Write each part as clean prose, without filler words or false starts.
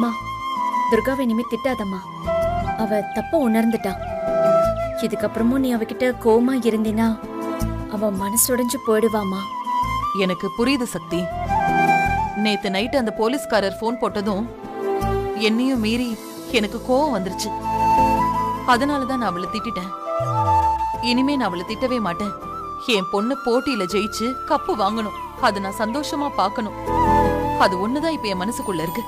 அம்மா, துர்காவை இனிமே திட்டாதம்மா. அவ தப்ப உணர்ந்துட்டா. இதுக்கப்புறமும் நீ அவகிட்ட கோவமா இருந்தினா அவ மனசுடைஞ்சு போயிடுவாமா. எனக்கு புரியுது சக்தி. நேத்து நைட்டு அந்த போலீஸ்காரர் போன் போட்டதும் என்னையும் மீறி எனக்கு கோவம் வந்துருச்சு. அதனாலதான் நான் அவளை திட்டிட்டேன். இனிமே நான் அவளை திட்டவே மாட்டேன். என் பொண்ணு போட்டியில ஜெயிச்சு கப்பு வாங்கணும். அது நான் சந்தோஷமா பார்க்கணும். அது ஒண்ணுதான் இப்ப என் மனசுக்குள்ள இருக்கு.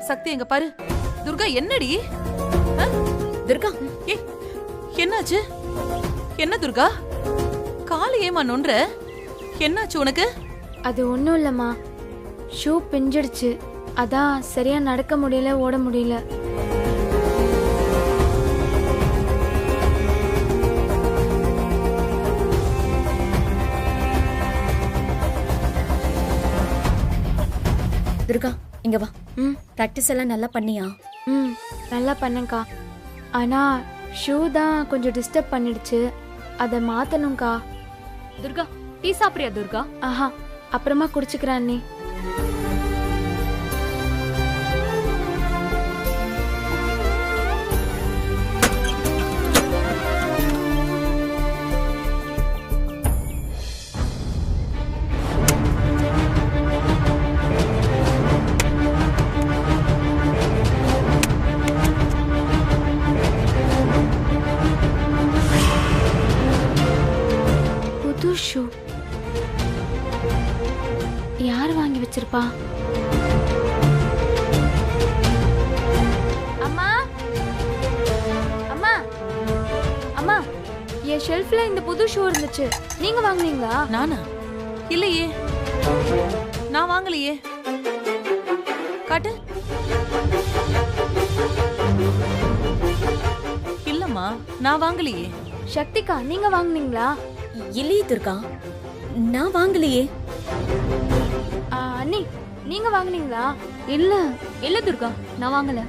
சக்தி எங்க பாரு. துர்கா என்னடி? துர்கா, என்னாச்சு? என்ன துர்கா, கால ஏமா நொன்ற? என்னாச்சு உனக்கு? அது ஒன்றும் இல்லைம்மா, ஷூ பிஞ்சிடுச்சு. அதான் சரியா நடக்க முடியல, ஓட முடியல. துர்கா இங்க வா. பிராக்டிஸ் எல்லாம் நல்லா பண்ணியா? நல்லா பண்ணேங்க்கா. ஆனா ஷூ தான் கொஞ்சம் டிஸ்டர்ப் பண்ணிடுச்சு. அதை மாத்தணும்க்கா. துர்கா, டீ சாப்பிடுறியா துர்கா? ஆஹா, அப்புறமா குடிச்சுக்கிறேன் அண்ணி. ஷூ யார் வாங்கி வச்சிருப்பா? அம்மா, அம்மா, அம்மா, என் ஷெல்ஃப்ல இந்த புது ஷூ இருந்துச்சு. நீங்க வாங்குனீங்களா? நானா? இல்லையே, நான் வாங்கலையே. காட்டு. இல்லம்மா, நான் வாங்கலையே. சக்திகா, நீங்க வாங்குனீங்களா? இல்லையே துர்கா, நான் வாங்கலையே. அண்ணி, நீங்க வாங்குனீங்களா? இல்ல இல்ல துர்கா, நான் வாங்கல.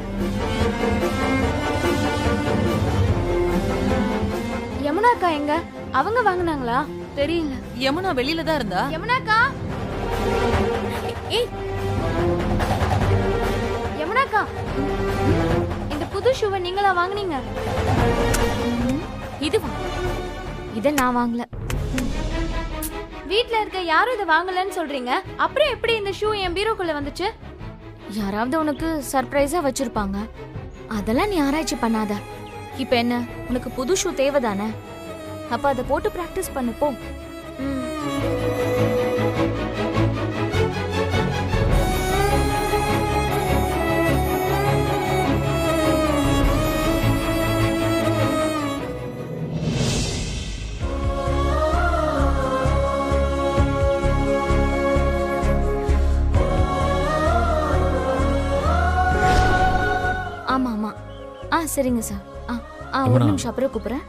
யமுனாக்கா எங்க? அவங்க வாங்குனாங்களா? தெரியல. யமுனா வெளியில தான் இருந்தா. யமுனாக்கா, ஏய் யமுனாக்கா, இந்த புது ஷூவை நீங்களா வாங்குனீங்க? இதுவா? இத நான் வாங்கல. வீட்ல இருக்க யாரும் இதை வாங்கலன்னு சொல்றீங்க. அப்புறம் எப்படி இந்த ஷூ என் பீரோக்குள்ள வந்துச்சு? யாராவது உனக்கு சர்ப்ரைஸா வச்சிருப்பாங்க. அதெல்லாம் நீ ஆராய்ச்சி பண்ணாத. இப்ப என்ன, உனக்கு புது ஷூ தேவைதானே? அப்ப அதை போட்டு பிராக்டிஸ் பண்ணு போ. ஆமா ஆமா. சரிங்க சார். ஒரு நிமிஷம் அப்புறம் கூப்பிடுறேன்.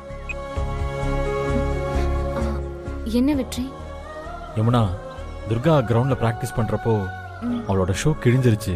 என்ன வெற்றி? யமுனா, துர்கா கிரவுண்ட்ல பிராக்டிஸ் பண்றப்போ அவளோட ஷூ கிழிஞ்சிருச்சு.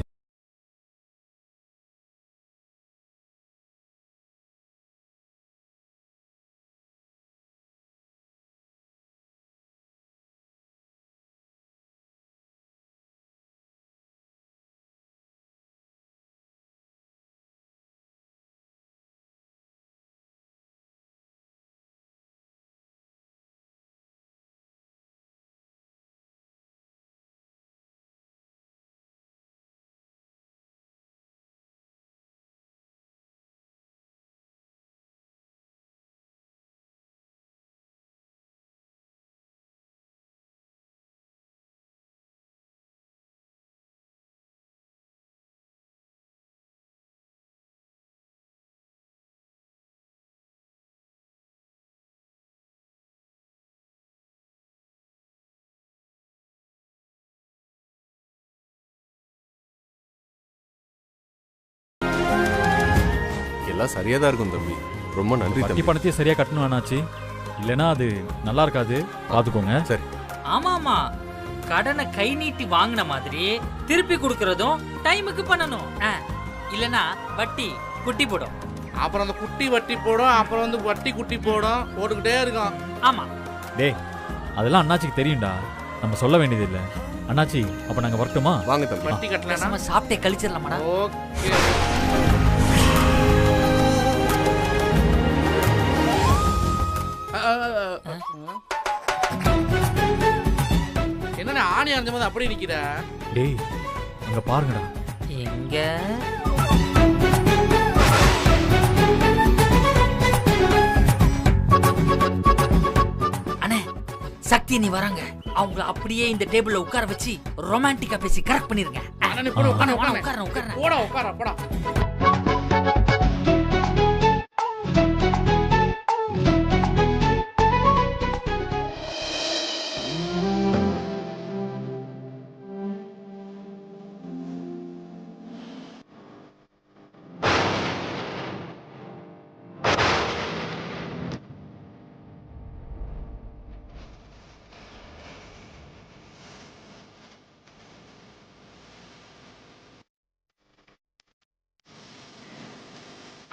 எல்லாம் சரியா தான் இருக்கும் தம்பி. ரொம்ப நன்றி தம்பி. பணத்தையே சரியா கட்டணும் ஆனாச்சு. இல்லனா அது நல்லா இருக்காது. பாத்துக்கோங்க. சரி. ஆமா ஆமா, கடனை கை நீட்டி வாங்கின மாதிரி திருப்பி கொடுக்கறதும் டைமுக்கு பண்ணணும். இல்லனா வட்டி குட்டி போடும். அப்புறம் அந்த குட்டி வட்டி போடும். அப்புறம் வந்து வட்டி குட்டி போடும். போட்டுக்கிட்டே இருக்கும். ஆமா. டேய், அதெல்லாம் அண்ணாச்சிக்கு தெரியும்டா, நம்ம சொல்ல வேண்டியது இல்லை. அண்ணாச்சி அப்ப நாங்க வரட்டுமா? வாங்க தம்பி. வட்டி கட்டலாம். நம்ம சாப்பிட்டே கழிச்சிடலாமாடா? ஓகே. என்னடா ஆணி அரைஞ்ச போது அப்படி நிக்கிற? டேய் அங்க பாருங்கடா. எங்க அண்ணே சக்தி நீ வராங்க. அவங்க அப்படியே இந்த டேபிள்ல உட்கார வச்சு ரொமான்டிக்கா பேசி கரெக்ட் பண்ணிருங்க. அண்ணே போடு உட்காரு உட்காரு. உட்கார போடா உட்கார போடா.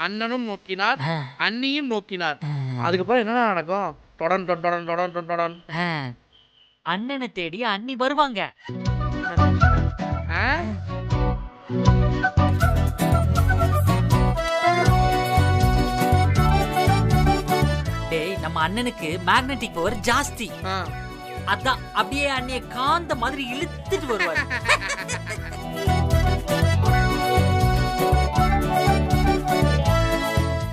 அண்ணனும் நோக்கினார், அண்ணியும் நோக்கினார். அதுக்கப்புறம் என்ன நடக்கும்? தொடன் தொடன் தொடன் தொடன். அண்ணனை தேடி அண்ணி வருவாங்க. டேய் நம்ம அண்ணனுக்கு மேக்னெட்டிக் பவர் ஜாஸ்தி. அதான் அப்படியே அண்ணிய காந்த மாதிரி இழுத்துட்டு வருவாரு.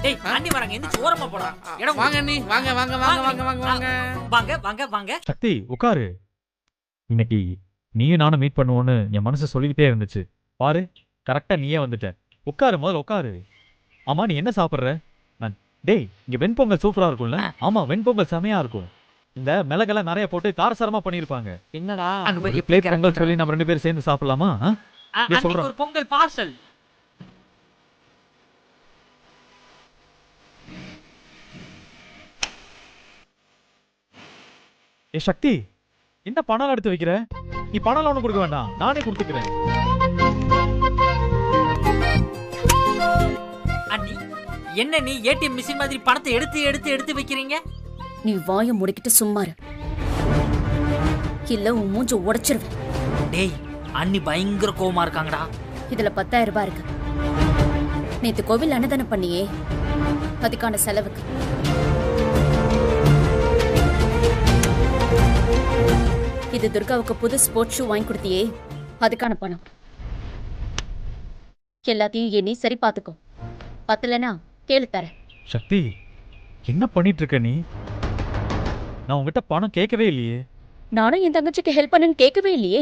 டேய் அண்ணி வராங்க, இந்த ஓரமா போடா. இடம் வாங்க அண்ணி, வாங்க வாங்க வாங்க வாங்க வாங்க வாங்க வாங்க வாங்க வாங்க. சக்தி உட்காரு. இன்னைக்கு நீயும் நானும் மீட் பண்ணுவோன்னு என் மனசு சொல்லிக்கிட்டே இருந்துச்சு. பாரு கரெக்டா நீயே வந்துட்ட. உட்காரு, முதல்ல உட்காரு. ஆமா நீ என்ன சாப்பிட்ற? டேய் இங்க வெண்பொங்கல் சூப்பரா இருக்கும்ல? ஆமா வெண்பொங்கல் செமையா இருக்கும். இந்த மிளகெல்லாம் நிறைய போட்டு காரசாரமா பண்ணிருப்பாங்க. என்னடா பிளேட் பொங்கல் சொல்லி நம்ம 2 பேரும் சேர்ந்து சாப்பிடலாமா? அன்னைக்கு ஒரு பொங்கல் பார்சல். ஏ சக்தி, என்ன பணம் எடுத்து வைக்கிற? நீ பணம் ஒண்ணு கொடுக்க வேண்டாம், நானே கொடுத்துக்கிறேன். அண்ணி என்ன நீ ஏடிஎம் மிஷின் மாதிரி பணத்தை எடுத்து எடுத்து எடுத்து வைக்கிறீங்க? நீ வாயை முடிக்கிட்டு சும்மா இரு, இல்ல உன் மூஞ்ச உடைச்சிருவேன். டேய் அண்ணி பயங்கர கோவமா இருக்காங்கடா. இதுல 10,000 ரூபாய் இருக்கு. நேத்து கோவில் அன்னதானம் பண்ணியே, அதுக்கான செலவுக்கு. இது துர்காவுக்கு புது ஸ்போர்ட்ஸ் ஷூ வாங்கி கொடுத்தியே, அதுக்கான பணம். எல்லாத்தையும் எண்ணி சரி பாத்துக்கோ. பத்தலனா கேளு தரேன். சக்தி என்ன பண்ணிட்டு இருக்க நீ? நான் உங்ககிட்ட பணம் கேட்கவே இல்லையே. நானும் என் தங்கச்சிக்கு ஹெல்ப் பண்ணுன்னு கேட்கவே இல்லையே.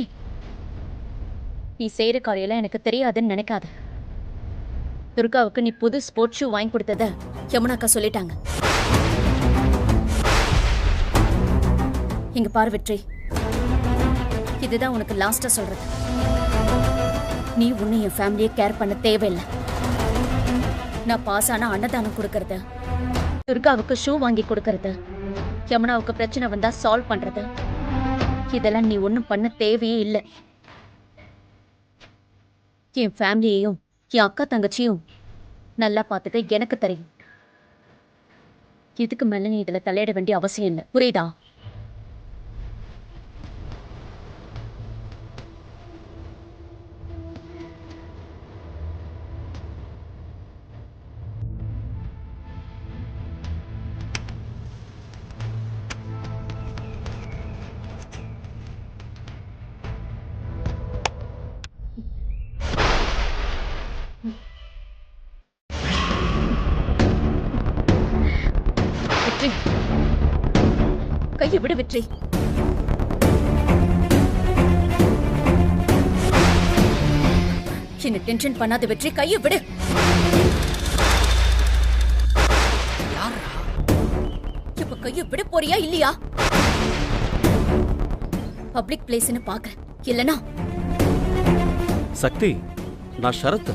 நீ செய்யற காரியெல்லாம் எனக்கு தெரியாதுன்னு நினைக்காத. துர்காவுக்கு நீ புது ஸ்போர்ட்ஸ் ஷூ வாங்கி கொடுத்தத யமுனாக்கா சொல்லிட்டாங்க. இங்க பாரு வெற்றி, இதுதான் உனக்கு லாஸ்டா சொல்றது. நீ உன்னை என் ஃபேமிலியை கேர் பண்ண தேவையில்லை. நான் பாஸ் ஆனா அன்னதானம் கொடுக்கறது, துர்காவுக்கு ஷூ வாங்கி கொடுக்கறது, யமுனாவுக்கு பிரச்சனை வந்தா சால்வ் பண்றது, இதெல்லாம் நீ ஒன்றும் பண்ண தேவையே இல்லை. என் ஃபேமிலியையும் என் அக்கா தங்கச்சியும் நல்லா பார்த்துக்க எனக்கு தெரியும். இதுக்கு மேல நீ இதுல தலையிட வேண்டிய அவசியம் இல்லை, புரியுதா? வெற்றி, கையை விடு வெற்றி. என்ன டென்ஷன் பண்ணாத வெற்றி, கையை விடு. இப்ப கையை விட போறியா இல்லையா? பப்ளிக் பிளேஸ்னு பாக்குறேன், இல்லனா சக்தி நான் ஷரத்.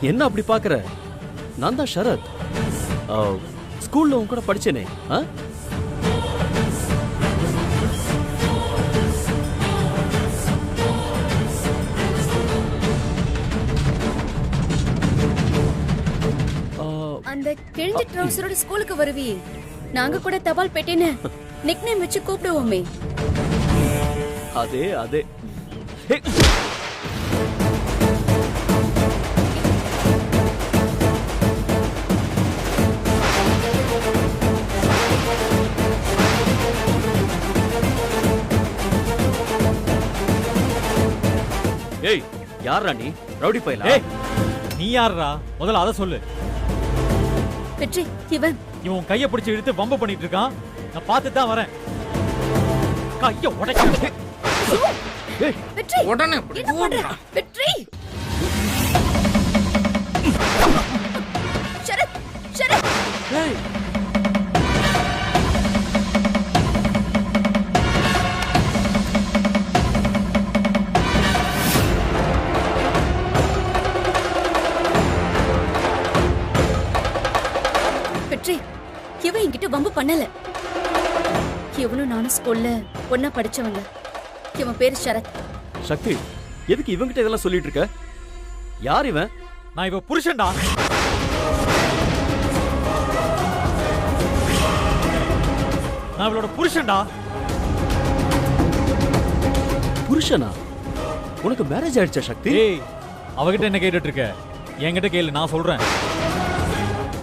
என்ன அப்படி பாக்குற? நான் தான் ஷரத். ஸ்கூல்ல உன் கூட படிச்சேனே. அந்த கிழிஞ்ச ட்ரவுசரோட ஸ்கூலுக்கு வருவியே, நாங்க கூட தபால் பெட்டின்னு நிக்நேம் வச்சு கூப்பிடுவோமே. அதே அதே. ஏய், யாரா நீ? ரவுடி பையலா? ஏய், நீ யாரா? முதல்ல அத சொல்லு. வெற்றி, இவன் கைய பிடிச்சு இழுத்து வம்பு பண்ணிட்டு இருக்கான். நான் பார்த்து தான் வரேன். கைய உடைக்க. ஏய், வெற்றி, உடனே என்ன பண்ற? வெற்றி, ஷரத், ஷரத். ஏய், வெற்றி, இவன் என்கிட்ட வம்பு பண்ணல. இவனும் நானும் ஸ்கூல்ல ஒன்னா படிச்சவங்க. இவன் பேரு ஷரத். சக்தி, எதுக்கு இவங்கிட்ட இதெல்லாம் சொல்லிட்டு இருக்க? யார் இவன்? நான் இவ புருஷன்டா. நான் இவளோட புருஷன்டா. புருஷனா? உனக்கு மேரேஜ் ஆயிடுச்சா சக்தி? ஏய், அவகிட்ட என்ன கேட்டுட்டு இருக்க? என்கிட்ட கேளு, நான் சொல்றேன்.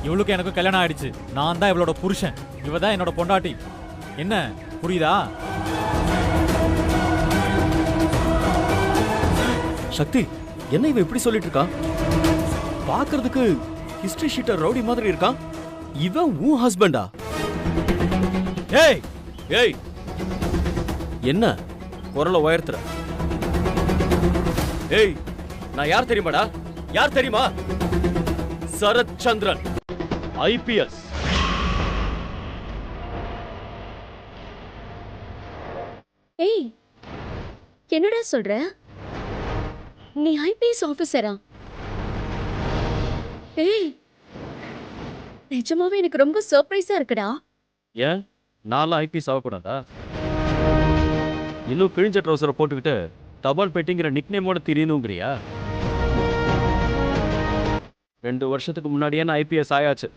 இவளுக்கு எனக்கு கல்யாணம் ஆயிடுச்சு. நான் தான் இவளோட புருஷன். இவ தான் என்னோட பொண்டாட்டி. என்ன புரியுதா? சக்தி, என்ன இவன் இப்படி சொல்லிட்டு இருக்கான்? பாக்குறதுக்கு ஹிஸ்டரி ஷீட்டர் ரவுடி மாதிரி இருக்கான். இவன் உன் ஹஸ்பண்டா? ஏய் ஏய், என்ன குரலை உயர்த்துற? ஏய், நான் யார் தெரியுமாடா? யார் தெரியுமா? சரத் சந்திரன், ஐபிஎஸ். ஏய், என்னடா சொல்ற? நீ ஐபிஎஸ் ஆபீசரா? ஏய், நிஜமாவே எனக்கு ரொம்ப சர்ப்ரைஸா இருக்குடா. ஏன், நான்லாம் ஐபிஎஸ் ஆகக்கூடாதா? இன்னும் கிழிஞ்ச ட்ரௌசரை போட்டுக்கிட்டு தபால் பெட்டிங்கிற நிக்நேமோட திரியணுங்கிறியா? 2 வருஷத்துக்கு முன்னாடியே நான் ஐபிஎஸ் ஆயாச்சு.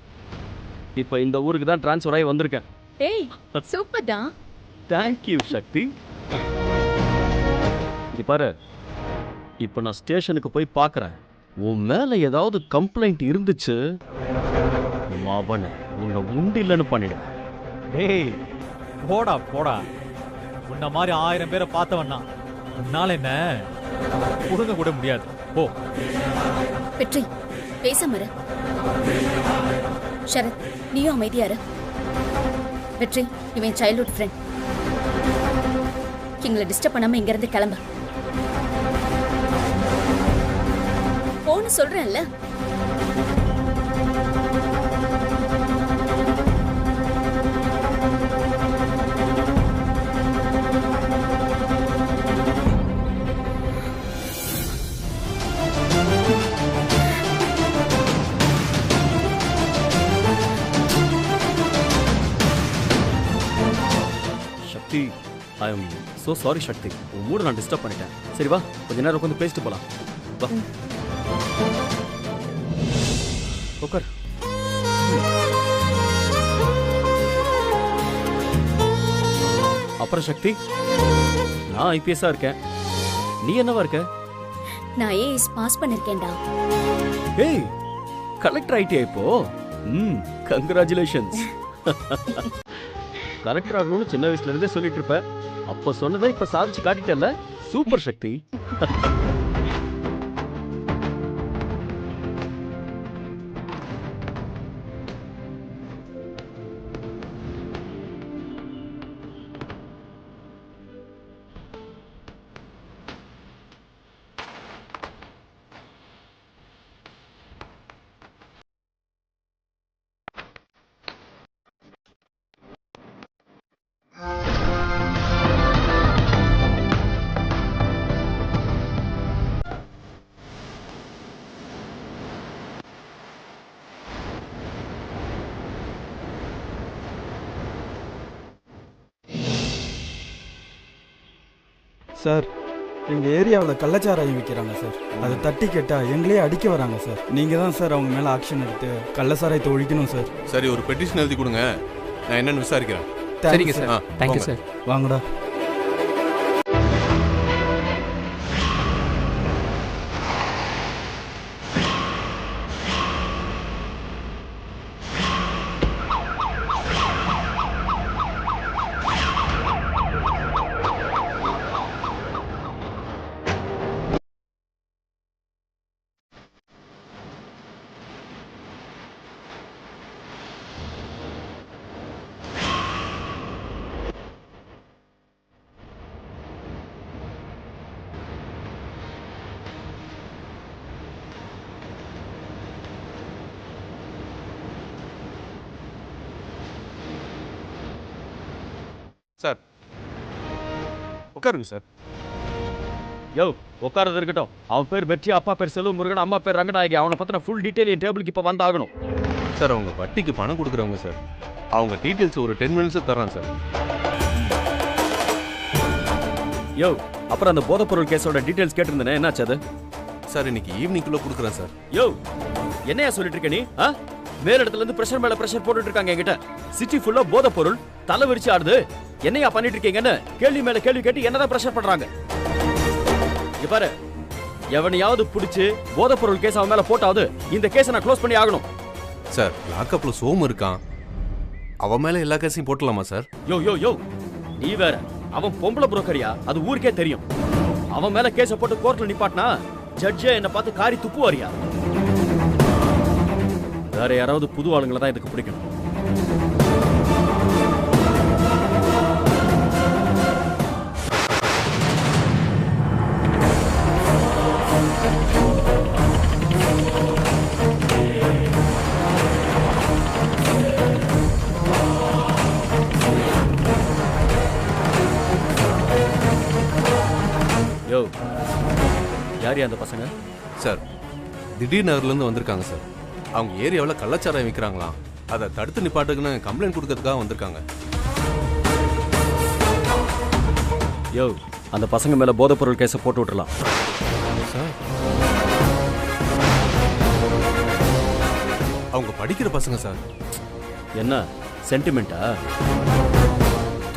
இப்போ இந்த ஊருக்கு தான் டிரான்ஸ்ஃபர் ஆகி வந்திருக்கேன். ஏய், சூப்பர்டா. தேங்க்யூ சக்தி. நீ பாரு, இப்போ நான் ஸ்டேஷனுக்கு போய் பார்க்குறேன். உன் மேலே ஏதாவது கம்ப்ளைண்ட் இருந்துச்சு, அவனை உன்னை உண்டு இல்லைன்னு பண்ணிடுவேன். டேய், போடா போடா. உன்ன மாதிரி 1000 பேரை பார்த்தவன்னா உன்னால என்ன புடுங்க கூட முடியாது. போ. வெற்றி, பேசாம இரு. ஷரத், நீயும் அமைதியா இரு. வெற்றி, இவன் சைல்ட்ஹுட் ஃப்ரெண்ட். எங்களை டிஸ்டர்ப் பண்ணாம இங்க இருந்து கிளம்ப. போன்னு சொல்றேன்ல. சக்தி, ஐ எம் ஸோ சாரி சக்தி. உன் மூட நான் டிஸ்டர்ப் பண்ணிட்டேன். சரி வா, கொஞ்ச நேரம் உட்காந்து பேசிட்டு போலாம். வா, உட்கார். அப்புறம் சக்தி, நான் ஐபிஎஸ்ஸா இருக்கேன். நீ என்னவா இருக்க? நான் ஏஎஸ் பாஸ் பண்ணிருக்கேன்டா. ஏய், கலெக்டர் ஆயிட்டியா இப்போ? கங்க்ராச்சுலேஷன்ஸ். கலெக்டர் ஆகணும்னு சின்ன வயசுல இருந்தே சொல்லிட்டு இருப்பேன். அப்ப சொன்னதை இப்ப சாதிச்சு காட்டிட்டல. சூப்பர் சக்தி. சார் எங்கள் ஏரியாவில் கள்ளச்சாராயம் விற்கிறாங்க சார். அதை தட்டி கேட்டால் எங்களே அடிக்க வராங்க சார். நீங்கள் தான் சார் அவங்க மேலே ஆக்ஷன் எடுத்து கள்ளச்சாராயத்தை ஒழிக்கணும் சார். சரி, ஒரு பெட்டிஷன் எழுதி கொடுங்க, நான் என்னன்னு விசாரிக்கிறேன். சரிங்க சார். Thank you sir. வாங்கடா. சார் உட்காருங்க சார். யோ உட்காரது இருக்கட்டும். அவன் பேர் வெற்றி, அப்பா பேர் செல்வ முருகன், அம்மா பேர் ரங்கநாயகி. அவனை பற்றின ஃபுல் டீட்டெயில் என் டேபிளுக்கு இப்போ வந்தாகணும். சார் அவங்க வட்டிக்கு பணம் கொடுக்குறவங்க சார். அவங்க டீட்டெயில்ஸ் ஒரு 10 மினிட்ஸ் தர்றான் சார். யோ அப்புறம் அந்த போதைப்பொருள் கேஸோட டீட்டெயில்ஸ் கேட்டிருந்தேனே, என்னாச்சு அது? சார் இன்னைக்கு ஈவினிங்குள்ளே கொடுக்குறேன் சார். யோ என்னையா சொல்லிட்டு இருக்க நீ? மேல் இடத்துல இருந்து பிரஷர் மேல பிரஷர் போட்டுட்டு இருக்காங்க என்கிட்ட. சிட்டி ஃபுல்லா போதைப்பொருள் தலை விரிச்சு ஆடுது. என்னையா பண்ணிட்டு இருக்கீங்கன்னு கேள்வி மேல கேள்வி கேட்டு என்னதான் பிரஷர் பண்றாங்க. இங்க பாரு, எவனையாவது பிடிச்சு போதைப்பொருள் கேஸ் அவன் மேல போட்டாவது இந்த கேஸை நான் க்ளோஸ் பண்ணி ஆகணும். சார் லாக்அப்ல சோமு இருக்கான், அவன் மேல எல்லா கேஸையும் போட்டலாமா சார்? யோ யோ யோ நீ வேற, அவன் பொம்பளை புரோக்கரியா, அது ஊருக்கே தெரியும். அவன் மேல கேஸை போட்டு கோர்ட்ல நிப்பாட்டினா ஜட்ஜே என்ன பார்த்து காரி துப்புவாரியா? வேற யாராவது புது ஆளுங்களை தான் இதுக்கு பிடிக்கணும். யோ யாரியா அந்த பசங்க? சார் திடீர் நகர்லேருந்து வந்திருக்காங்க சார். அவங்க ஏரியாவில் கள்ளச்சாராயம் விற்கிறாங்களாம், அதை தடுத்து நிப்பாட்டுக்குன்னு கம்ப்ளைண்ட் கொடுக்கறதுக்காக வந்திருக்காங்க. யோ அந்த பசங்க மேல போதைப்பொருள் கேஸை போட்டு விட்டுறலாம் சார். அவங்க படிக்கிற பசங்க சார். என்ன சென்டிமெண்டா?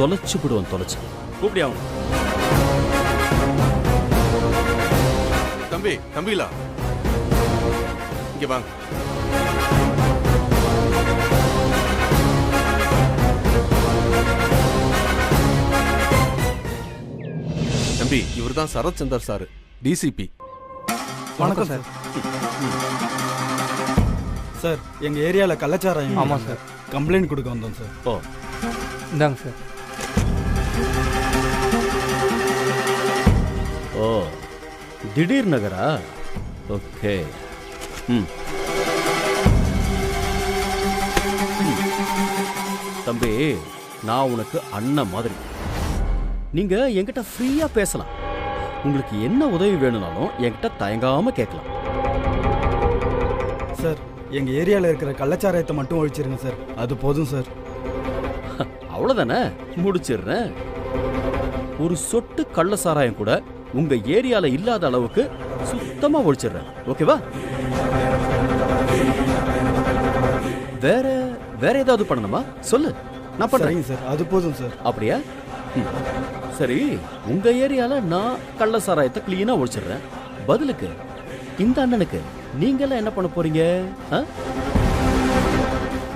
தொலைச்சு விடுவோம், தொலைச்சு கூப்பிடி அவங்க. தம்பிலா இங்க வாங்க. தம்பி இவர் தான் சரத் சந்தர் சார், டிசிபி. வணக்கம் சார். சார் எங்கள் ஏரியாவில் கள்ளச்சாராயம். ஆமாம் சார். கம்ப்ளைண்ட் கொடுக்க வந்தோம் சார். ஓ இந்தாங்க சார். ஓ திடீர் நகரா? ஓகே. தம்பி நான் உனக்கு அண்ணன் மாதிரி. நீங்க என்கிட்ட ஃப்ரீயா பேசலாம். உங்களுக்கு என்ன உதவி வேணும்னாலும் என்கிட்ட தயங்காம கேட்கலாம். சார் எங்கள் ஏரியாவில் இருக்கிற கள்ளச்சாராயத்தை மட்டும் ஒழிச்சிருங்க சார், அது போதும் சார். அவ்வளோதானே, முடிச்சிடுறேன். ஒரு சொட்டு கள்ள சாராயம் கூட உங்க ஏரியால இல்லாத அளவுக்கு சுத்தமா ஒழிச்சிடுறேன். ஓகேவா? வேற வேற ஏதாவது பண்ணணுமா சொல்லு, நான் பண்றேன் சார். அது போதும் சார். அப்படியா? சரி, உங்க ஏரியால நான் கள்ள சாராயத்தை கிளீனா ஒழிச்சிடுறேன். பதிலுக்கு இந்த அண்ணனுக்கு நீங்க எல்லாம் என்ன பண்ண போறீங்க?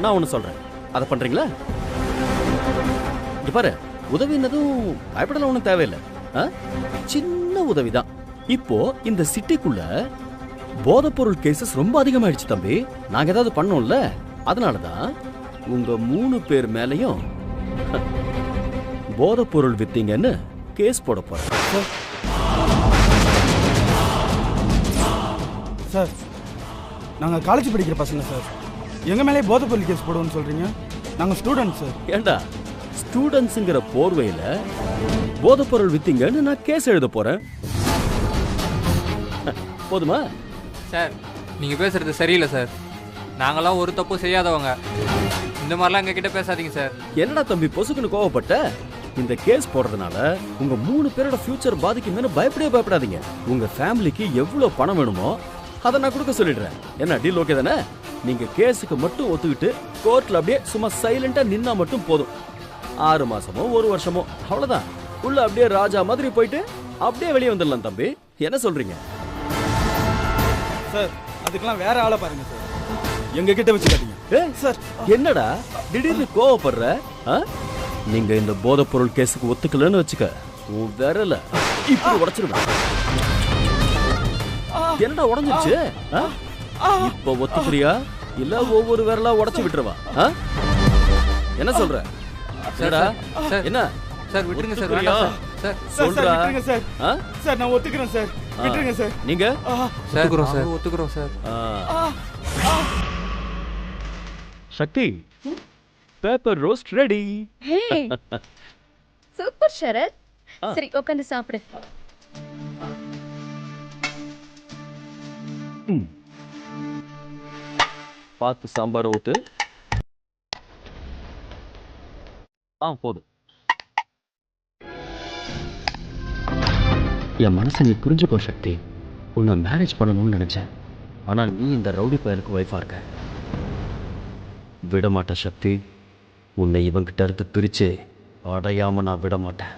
நான் ஒண்ணு சொல்றேன், அதை பண்றீங்களா? பாரு, உதவினதும் பயப்படலாம் ஒன்றும் தேவையில்லை. சின்ன உதவிதான். இப்போ இந்த சிட்டிக்குள்ள போதைப்பொருள் கேசஸ் ரொம்ப அதிகமாயிடுச்சு தம்பி. நாங்க ஏதாவது பண்ணோம்ல, அதனாலதான் உங்க 3 பேர் மேலையும் போதைப்பொருள் வித்தீங்கன்னு கேஸ் போட போறேன். சார் நாங்கள் காலேஜ் படிக்கிற பசங்க சார். எங்க மேலே போதைப்பொருள் கேஸ் போடுவோம்னு சொல்றீங்க? நாங்கள் ஸ்டூடெண்ட் சார். ஏண்டா ஸ்டூடெண்ட்ஸுங்கிற போர்வையில போதைப்பொருள் வித்தீங்கன்னு நான் கேஸ் எழுத போறேன். போதுமா? சார் நீங்கள் பேசுறது சரியில்லை சார். நாங்களாம் ஒரு தப்பு செய்யாதவங்க. இந்த மாதிரிலாம் எங்ககிட்ட பேசாதீங்க சார். என்னடா தம்பி பொசுக்குன்னு கோவப்பட்ட? இந்த கேஸ் போடுறதுனால உங்க 3 பேரோட ஃபியூச்சர் பாதிக்குமேனு பயப்படாதீங்க. உங்க ஃபேமிலிக்கு எவ்வளவு பணம் வேணுமோ அதை நான் கொடுக்க சொல்லிடுறேன். என்ன டீல் ஓகே தானே? நீங்க கேஸுக்கு மட்டும் ஒத்துக்கிட்டு கோர்ட்ல அப்படியே சும்மா சைலண்டா நின்னா மட்டும் போதும். 6 மாசமோ 1 வருஷமோ அவ்வளவுதான். உள்ள அப்படியே ராஜா மாதிரி போயிட்டு அப்படியே வெளியே வந்துடலாம் தம்பி. என்ன சொல்றீங்க சார்? அதுக்கெல்லாம் வேற ஆளை பாருங்க சார், எங்க கிட்ட வச்சுக்காதீங்க. சார் என்னடா திடீர்னு கோவப்படுற? நீங்க இந்த போதைப் பொருள் கேஸுக்கு ஒத்துக்கலன்னு வச்சுக்க, உன் விரல இப்படி உடைச்சிருவேன். என்னடா உடைஞ்சிருச்சு? இப்ப ஒத்துக்கிறியா இல்ல ஒவ்வொரு விரலா உடைச்சு விட்டுருவா? என்ன சொல்ற? என்ன சார் விட்டுருங்க சார், வேண்டாம் சார். சொல்றா சார். சார் நான் ஒத்துக்கிறேன் சார், விட்டுருங்க சார். நீங்க ஒத்துக்கிறோம் சார், ஒத்துக்கிறோம் sir. Shakti, paper roast ready. Hey super Sharath. சரி உட்கார்ந்து சாப்பிடு. பார்த்து சாம்பார் ஊத்து. போதும். என் மனசை நீ புரிஞ்சுக்கோ சக்தி. உன்னை மேரேஜ் பண்ணணும்னு நினைச்சேன், ஆனால் நீ இந்த ரவுடி பயலுக்கு ஒய்ஃபா இருக்க. விட மாட்டேன் சக்தி. உன்னை இவங்கிட்ட இருந்து பிரிச்சு அடையாம நான் விட மாட்டேன்.